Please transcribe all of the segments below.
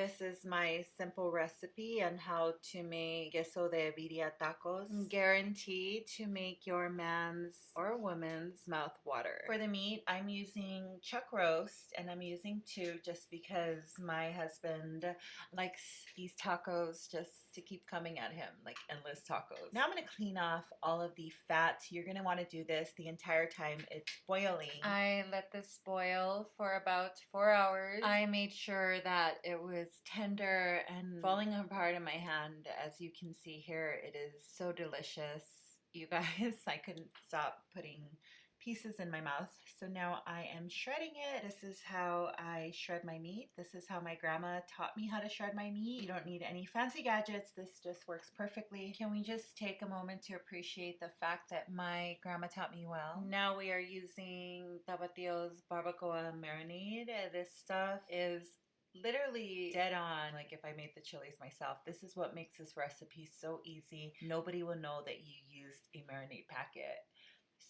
this is my simple recipe on how to make queso de birria tacos. Guaranteed to make your man's or woman's mouth water. For the meat, I'm using chuck roast, and I'm using 2 just because my husband likes these tacos just to keep coming at him, like endless tacos. Now I'm going to clean off all of the fat. You're going to want to do this the entire time it's boiling. I let this boil for about 4 hours. I made sure that it was tender and falling apart in my hand. As you can see here, it is so delicious. You guys, I couldn't stop putting pieces in my mouth. So now I am shredding it. This is how I shred my meat. This is how my grandma taught me how to shred my meat. You don't need any fancy gadgets. This just works perfectly. Can we just take a moment to appreciate the fact that my grandma taught me well? Now we are using tapatio's barbacoa marinade. This stuff is literally dead on. Like if I made the chilies myself, this is what makes this recipe so easy. Nobody will know that you used a marinade packet.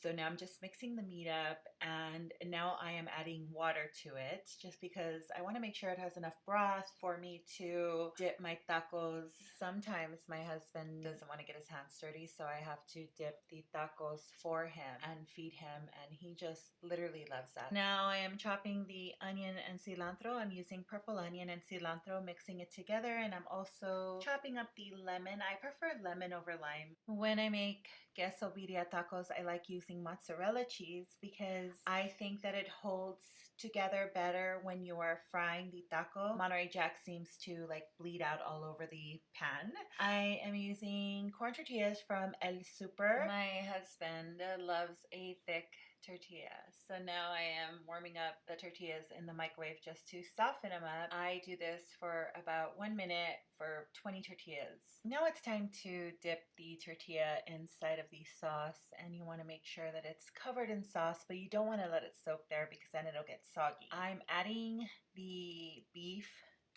So now I'm just mixing the meat up, and now I am adding water to it just because I want to make sure it has enough broth for me to dip my tacos. Sometimes my husband doesn't want to get his hands dirty, so I have to dip the tacos for him and feed him, and he just literally loves that. Now I am chopping the onion and cilantro. I'm using purple onion and cilantro, mixing it together, and I'm also chopping up the lemon. I prefer lemon over lime. When I make queso birria tacos, I like using mozzarella cheese because I think that it holds together better when you are frying the taco. Monterey Jack seems to like bleed out all over the pan. I am using corn tortillas from El Super. My husband loves a thick tortilla. So now I am warming up the tortillas in the microwave just to soften them up. I do this for about 1 minute for 20 tortillas. Now it's time to dip the tortilla inside of the sauce, and you want to make sure that it's covered in sauce, but you don't want to let it soak there because then it'll get soggy. I'm adding the beef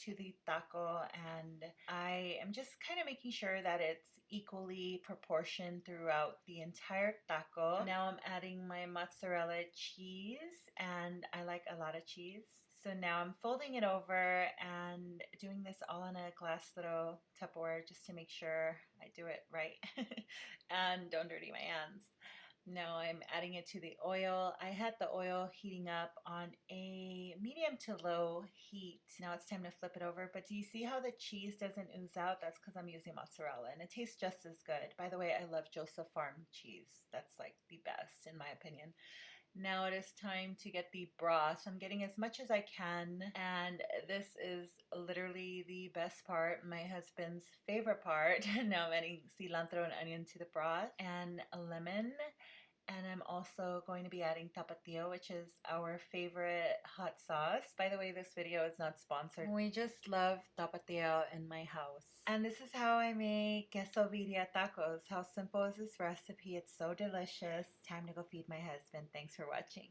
to the taco, and I am just kind of making sure that it's equally proportioned throughout the entire taco. Now I'm adding my mozzarella cheese, and I like a lot of cheese. So now I'm folding it over and doing this all in a glass little Tupperware just to make sure I do it right and don't dirty my hands. Now I'm adding it to the oil. I had the oil heating up on a medium to low heat. Now it's time to flip it over. But do you see how the cheese doesn't ooze out? That's because I'm using mozzarella, and it tastes just as good. By the way, I love Joseph Farm cheese. That's like the best in my opinion. Now it is time to get the broth. I'm getting as much as I can, and this is literally the best part, my husband's favorite part. Now I'm adding cilantro and onion to the broth and a lemon. And I'm also going to be adding tapatio, which is our favorite hot sauce. By the way, this video is not sponsored. We just love tapatio in my house. And this is how I make queso birria tacos. How simple is this recipe? It's so delicious. Time to go feed my husband. Thanks for watching.